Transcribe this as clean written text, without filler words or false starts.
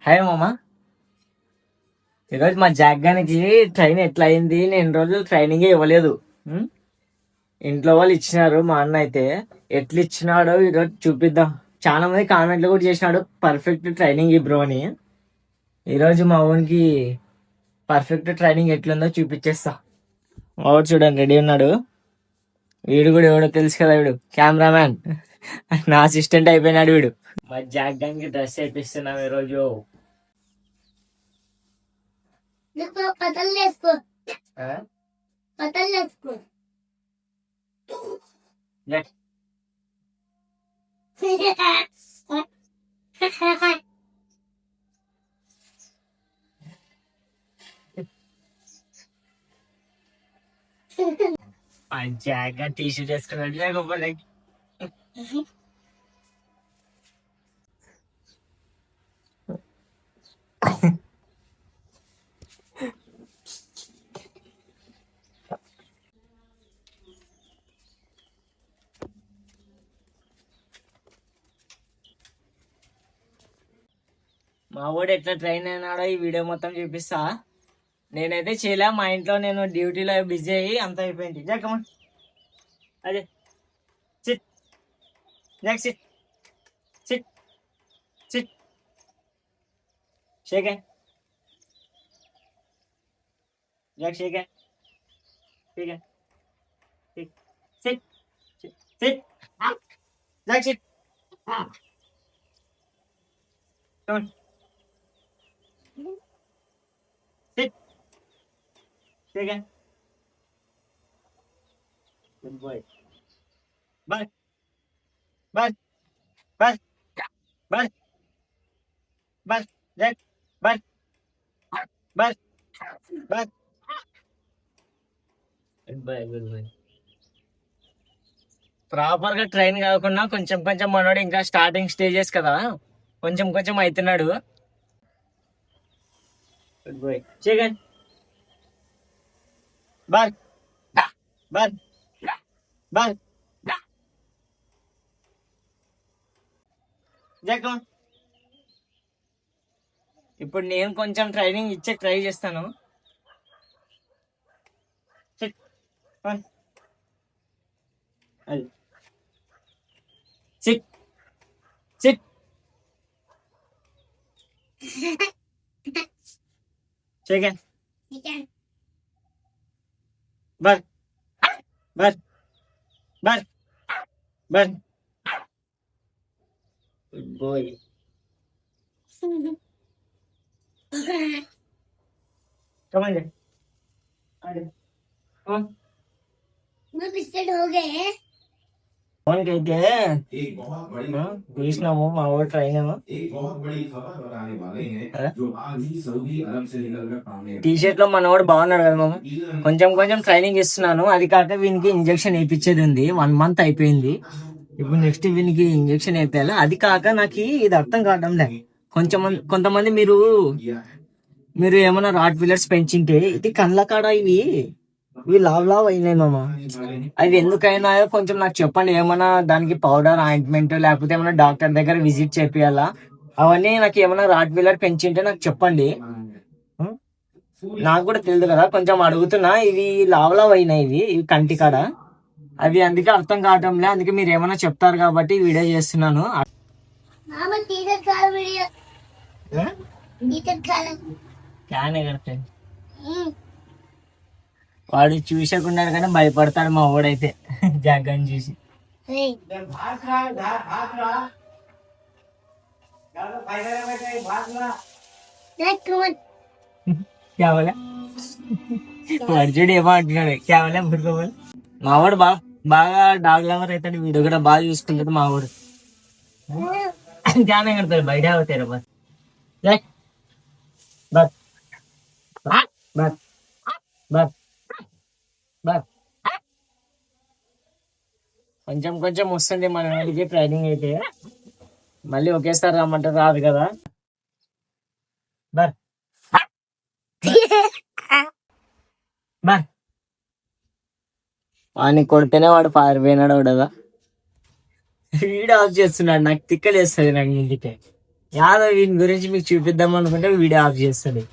Hi మామ. ఈరోజు మా జాగ్గానికి ట్రైన్ ఎట్లా అయింది? నేను రోజులు ట్రైనింగే ఇవ్వలేదు. ఉం? ఇంట్లో వాళ్ళు ఇచ్చినారు. మా అన్న అయితే ఎట్లా ఇచ్చినాడో ఈరోజు చూపిద్దాం. చాలా మంది కామెంట్లు కూడా చేసినాడు పర్ఫెక్ట్ ట్రైనింగ్ బ్రో అని. ఈరోజు మా ఊనికి పర్ఫెక్ట్ ట్రైనింగ్ ఎట్లుందో చూపించేస్తా. మా ఊరు చూడండి రెడీ ఉన్నాడు. వీడు కూడా ఎవడో తెలుసు కదా, వీడు కెమెరామ్యాన్. నా అసిస్టెంట్ అయిపోయినాడు వీడు. మా జాగ్గానికి డ్రెస్ వేపిస్తున్నాం ఈరోజు. పతలు వేసుకో ఆ? పతలు వేసుకో లే. మా జాగ్గా టీ షర్ట్ వేసుకున్నాడు లేకపోతే మా వాడు ఎట్లా ట్రైన్ అయినాడో ఈ వీడియో మొత్తం చూపిస్తా. నేనైతే చేయలే, మా ఇంట్లో నేను డ్యూటీలో బిజీ అయ్యి అంత అయిపోయింది. జాకమ్మా అదే sit, Jack sit, sit, sit, shake hand, Jack shake hand, shake hand, sit, sit, sit, Jack sit, come sit, shake hand, good boy. Boy boy boy boy boy Jack boy boy boy good boy good boy. Proper గా train కాకుండా కొంచెం కొంచెం మనోడు ఇంకా starting stages కదా, కొంచెం కొంచెం అవుతున్నాడు. Good boy chicken boy boy boy జాకమ్. ఇప్పుడు నేను కొంచెం ట్రైనింగ్ ఇచ్చే ట్రై చేస్తాను. Sit. One. అది సిట్, సిట్, చికెన్ బర్ బర్ బర్ బర్ గుడ్ బాయ్. కమాండ్ అరే ఆన్ బిస్కెట్ हो गए ఫోన్ అయితే తీసినాము మా ఊరు ట్రైన్. టీ షర్ట్ లో మనవాడు బాగున్నాడు కదా మామ. కొంచెం కొంచెం ట్రైనింగ్ ఇస్తున్నాను. అది కాక వీనికి ఇంజక్షన్ వేయించేది ఉంది. 1 month అయిపోయింది. ఇప్పుడు నెక్స్ట్ వీనికి ఇంజక్షన్ వేయాలి. అది కాక నాకు ఇది అర్థం కావడం లే. కొంతమంది మీరు ఏమైనా రాట్ వీలర్స్ పెంచింటే ఇది కండ్ల కాడ ఇవి లావ్ అయినాయి మామ. అవి ఎందుకైనాయో కొంచెం నాకు చెప్పండి. ఏమైనా దానికి పౌడర్ ఆయింట్మెంట్ లేకపోతే ఏమైనా డాక్టర్ దగ్గర విజిట్ చేపియాలా? అవన్నీ నాకు ఏమైనా రాట్ వీలర్ పెంచింటే నాకు చెప్పండి. నాకు కూడా తెలియదు కదా, కొంచెం అడుగుతున్నా. ఇవి లావ్ అయినాయి ఇవి కంటి కాడ. అవి అందుకే అర్థం కావటం లే. అందుకే మీరు ఏమైనా చెప్తారు కాబట్టి వీడియో చేస్తున్నాను. మామ టీచర్ కాల వీడియో టీచర్ కాల క్యాన్ ఎగడతాయి. వాడు చూసకున్నాడు కానీ భయపడతాడు మా వాడైతే జాగ్గాని చూసి. వాడు చూడు ఏమో అంటున్నాడు. కేవలం బుర్రకోవాలి. మా వాడు బాగా డాగ్ లవర్ అవుతాడు. వీడు కూడా బాగా చూసుకుంటాడు మా వాడు. క్యాన్ ఎగడతాడు బయట అవుతారు. బస్ బస్ బస్ బస్ కొంచెం కొంచెం వస్తుంది మన వాడికి ట్రైనింగ్ అయితే. మళ్ళీ ఒకేసారి రమ్మంటే రాదు కదా. బర్ బర్ వాడిని కొడితేనే వాడు పారిపోయినాడు. వాడదా వీడు ఆఫ్ చేస్తున్నాడు. నాకు తిక్కలేస్తుంది నాకు ఇంటికే. యాదవ్ వీని గురించి మీకు చూపిద్దాం అనుకుంటే వీడియో ఆఫ్ చేస్తాడు.